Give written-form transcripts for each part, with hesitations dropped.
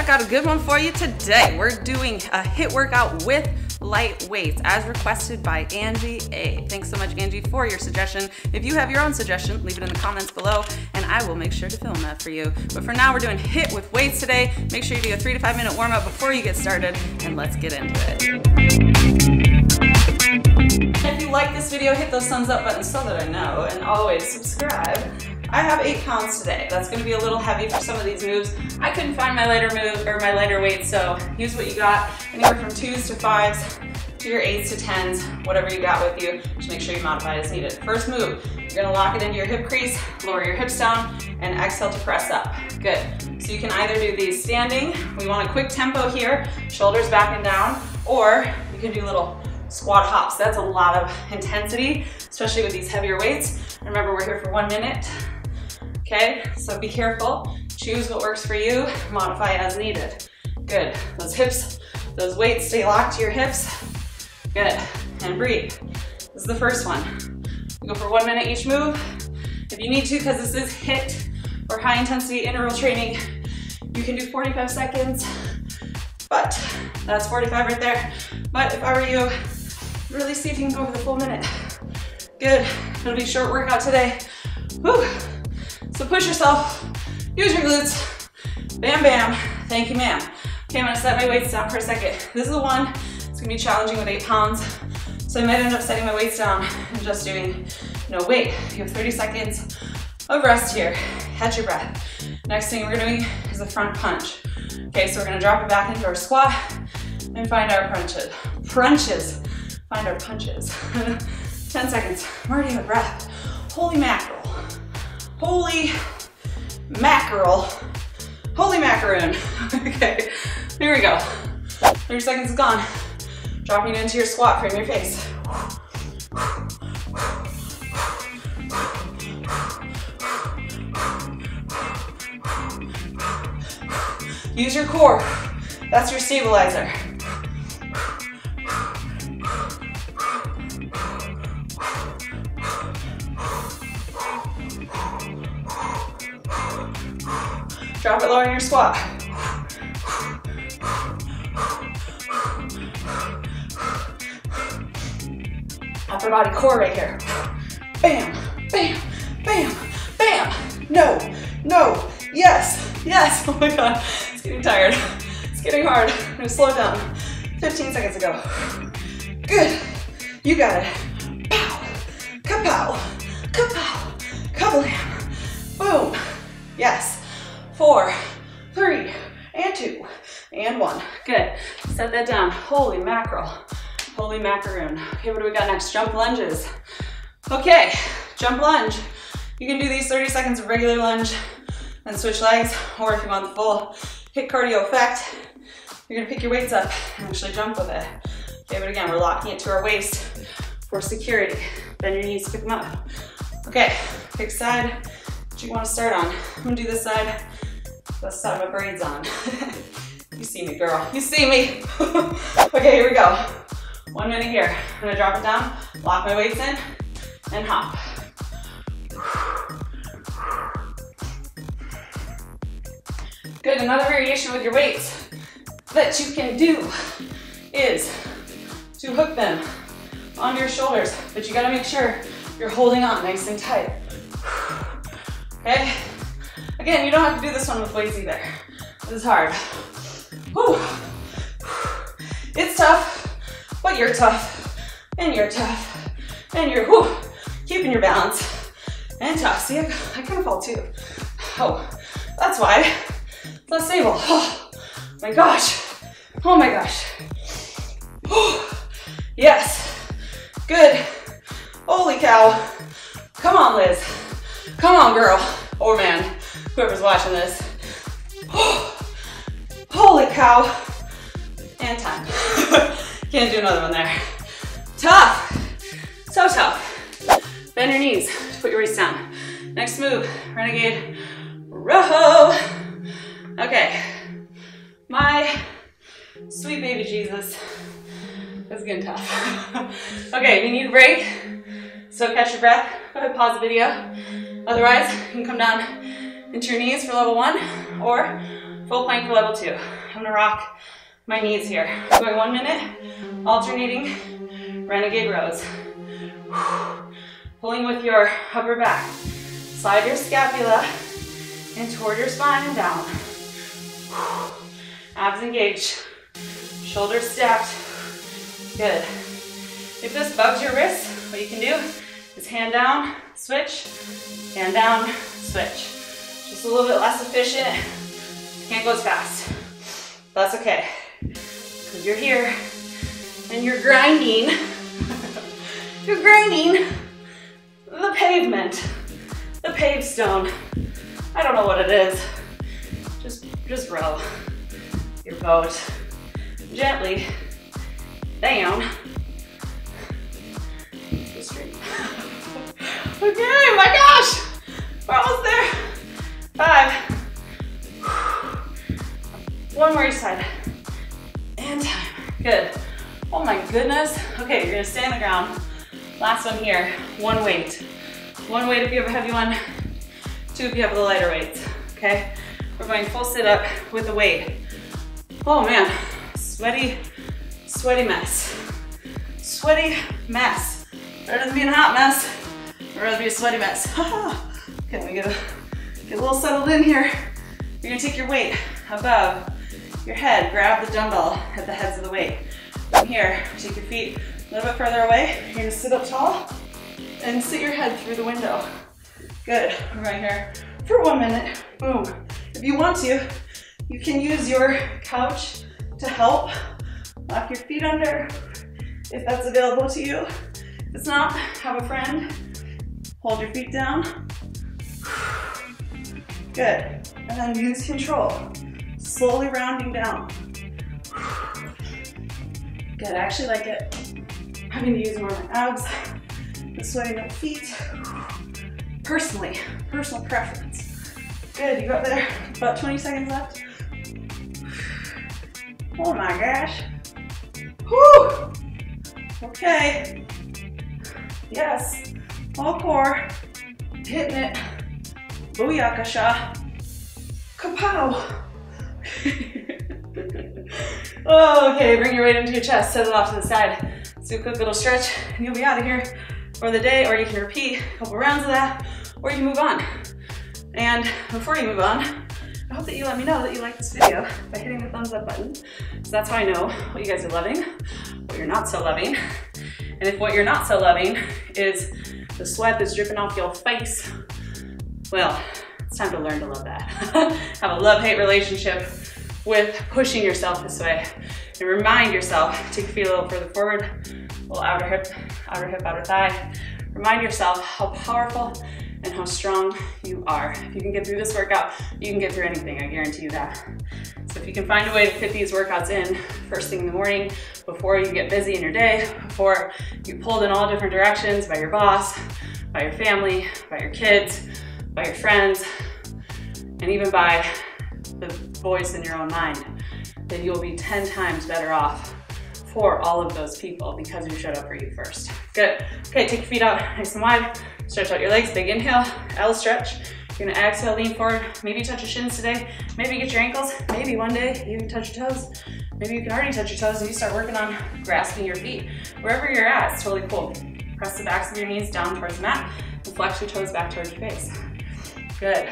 I got a good one for you today. We're doing a HIIT workout with light weights as requested by Angie A. Thanks so much, Angie, for your suggestion. If you have your own suggestion, leave it in the comments below and I will make sure to film that for you. But for now, we're doing HIIT with weights today. Make sure you do a 3 to 5 minute warm up before you get started, and let's get into it. If you like this video, hit those thumbs up buttons so that I know, and always subscribe. I have 8 pounds today. That's going to be a little heavy for some of these moves. I couldn't find my lighter move or my lighter weight, so use what you got. Anywhere from 2s to 5s to your 8s to 10s, whatever you got with you. Just make sure you modify as needed. First move, you're going to lock it into your hip crease, lower your hips down, and exhale to press up. Good. So you can either do these standing. We want a quick tempo here, shoulders back and down, or you can do little squat hops. That's a lot of intensity, especially with these heavier weights. Remember, we're here for 1 minute. Okay, so be careful. Choose what works for you, modify as needed. Good. Those hips, those weights, stay locked to your hips. Good. And breathe. This is the first one. We go for 1 minute each move. If you need to, because this is HIIT or high intensity interval training, you can do 45 seconds, but that's 45 right there. But if I were you, really see if you can go for the full minute. Good. It'll be a short workout today. Whew. So push yourself, use your glutes, bam, bam, thank you, ma'am. Okay, I'm gonna set my weights down for a second. This is the one, it's gonna be challenging with 8 pounds. So I might end up setting my weights down and just doing no weight. You have 30 seconds of rest here. Catch your breath. Next thing we're doing is a front punch. Okay, so we're gonna drop it back into our squat and find our punches. Find our punches. 10 seconds, I'm already out of breath. Holy mackerel. Holy mackerel. Holy macaroon. Okay, here we go. 30 seconds is gone. Dropping it into your squat, frame your face. Use your core. That's your stabilizer. Drop it lower in your squat. Upper body core right here. Bam, bam, bam, bam. No, no, yes, yes. Oh my God, it's getting tired. It's getting hard. I'm gonna slow down. 15 seconds ago. Good, you got it. Pow, kapow, kapow, kablam. Boom, yes. 4, 3, and 2, and 1. Good. Set that down. Holy mackerel. Holy macaroon. Okay, what do we got next? Jump lunges. Okay, jump lunge. You can do these 30 seconds of regular lunge, then switch legs, or if you want the full HIIT cardio effect, you're gonna pick your weights up and actually jump with it. Okay, but again, we're locking it to our waist for security. Bend your knees, pick them up. Okay, pick side that you want to start on. I'm gonna do this side. Let's set my braids on. You see me, girl. You see me. Okay, here we go. 1 minute here. I'm gonna drop it down, lock my weights in, and hop. Good. Another variation with your weights that you can do is to hook them onto your shoulders, but you gotta make sure you're holding on nice and tight. Okay? Again, you don't have to do this one with weights either. This is hard. Whew. It's tough, but you're tough, and you're tough, and you're keeping your balance, and tough. See, I kind of fall too. Oh, that's why. It's less stable. Oh my gosh. Oh my gosh. Yes. Good. Holy cow. Come on, Liz. Come on, girl. Or man. Whoever's watching this. Holy cow. And time. Can't do another one there. Tough. So tough. Bend your knees. Put your waist down. Next move. Renegade row. Okay. My sweet baby Jesus. It's getting tough. Okay, if you need a break, so catch your breath. Go ahead, pause the video. Otherwise, you can come down into your knees for level 1 or Full plank for level 2. I'm gonna rock my knees here. Going 1 minute, alternating renegade rows. Pulling with your upper back. Slide your scapula in toward your spine and down. Abs engaged. Shoulders stacked. Good. If this bugs your wrist, what you can do is hand down, switch, hand down, switch. Just a little bit less efficient. Can't go as fast. That's okay. Because you're here and you're grinding. You're grinding the pavement, the pavestone. I don't know what it is. Just row your boat gently down the street. Okay, my gosh, we're almost there. 5. One more each side. And time. Good. Oh my goodness. Okay, you're gonna stay on the ground. Last one here. One weight. One weight if you have a heavy one. 2 if you have the lighter weights. Okay? We're going full sit up with the weight. Oh man. Sweaty mess. Sweaty mess. Better than being a hot mess. I'd rather be a sweaty mess. Okay, let me get a little settled in here. You're gonna take your weight above your head. Grab the dumbbell at the heads of the weight. From here, take your feet a little bit further away. You're gonna sit up tall and sit your head through the window. Good. We're going here for 1 minute. Boom. If you want to, you can use your couch to help. Lock your feet under if that's available to you. If it's not, have a friend. Hold your feet down. Good. And then use control. Slowly rounding down. Good. I actually like it. Having to use more of my abs. The sweating of feet. Personally, personal preference. Good. You got there. About 20 seconds left. Oh my gosh. Whew. Okay. Yes. All core. Hitting it. Booyakasha. Kapow. Oh, okay, bring your weight into your chest, set it off to the side. Let's do a quick little stretch and you'll be out of here for the day, or you can repeat a couple rounds of that, or you can move on. And before you move on, I hope that you let me know that you like this video by hitting the thumbs up button. So that's how I know what you guys are loving, what you're not so loving. And if what you're not so loving is the sweat that's dripping off your face, well, it's time to learn to love that. Have a love-hate relationship with pushing yourself this way. And remind yourself, take your feet a little further forward, a little outer hip, outer thigh. Remind yourself how powerful and how strong you are. If you can get through this workout, you can get through anything, I guarantee you that. So if you can find a way to fit these workouts in first thing in the morning, before you get busy in your day, before you pulled in all different directions by your boss, by your family, by your kids, by your friends, and even by the voice in your own mind, then you'll be 10 times better off for all of those people because you showed up for you first. Good. Okay, take your feet out nice and wide. Stretch out your legs. Big inhale, L stretch. You're gonna exhale, lean forward. Maybe touch your shins today. Maybe get your ankles. Maybe one day you can touch your toes. Maybe you can already touch your toes and you start working on grasping your feet. Wherever you're at, it's totally cool. Press the backs of your knees down towards the mat and flex your toes back towards your face. Good.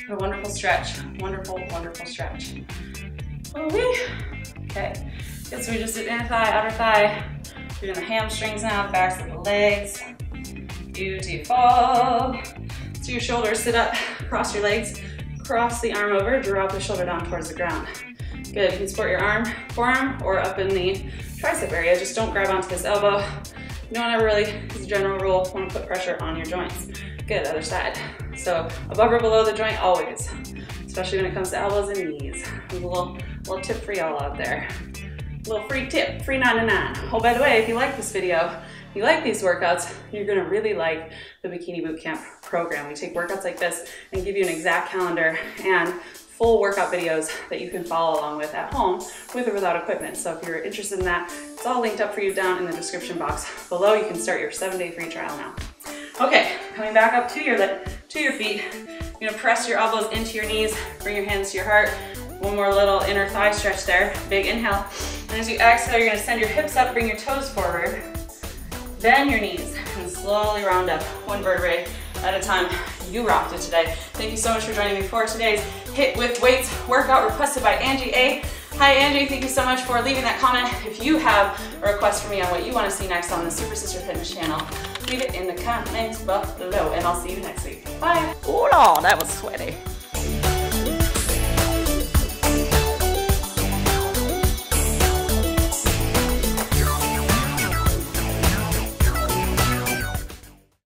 A wonderful stretch. Wonderful, wonderful stretch. Oh-wee. Okay. Good, so we just did inner thigh, outer thigh. We're doing the hamstrings now, backs of the legs. Beautiful. So your shoulders, sit up, cross your legs, cross the arm over, drop the shoulder down towards the ground. Good, you can support your arm, forearm, or up in the tricep area. Just don't grab onto this elbow. You don't ever really, as a general rule, want to put pressure on your joints. Good, other side. So above or below the joint, always. Especially when it comes to elbows and knees. There's a little tip for y'all out there. A little free tip, free 99. Oh, by the way, if you like this video, you like these workouts, you're gonna really like the Bikini Bootcamp program. We take workouts like this and give you an exact calendar and full workout videos that you can follow along with at home with or without equipment. So if you're interested in that, it's all linked up for you down in the description box below. You can start your 7-day free trial now. Okay, coming back up to to your feet. You're gonna press your elbows into your knees, bring your hands to your heart. One more little inner thigh stretch there. Big inhale. And as you exhale, you're gonna send your hips up, bring your toes forward. Bend your knees and slowly round up, one vertebrae at a time. You rocked it today. Thank you so much for joining me for today's HIIT with Weights workout requested by Angie A. Hi Angie, thank you so much for leaving that comment. If you have a request for me on what you want to see next on the Super Sister Fitness channel, leave it in the comments below and I'll see you next week. Bye. Oh, that was sweaty.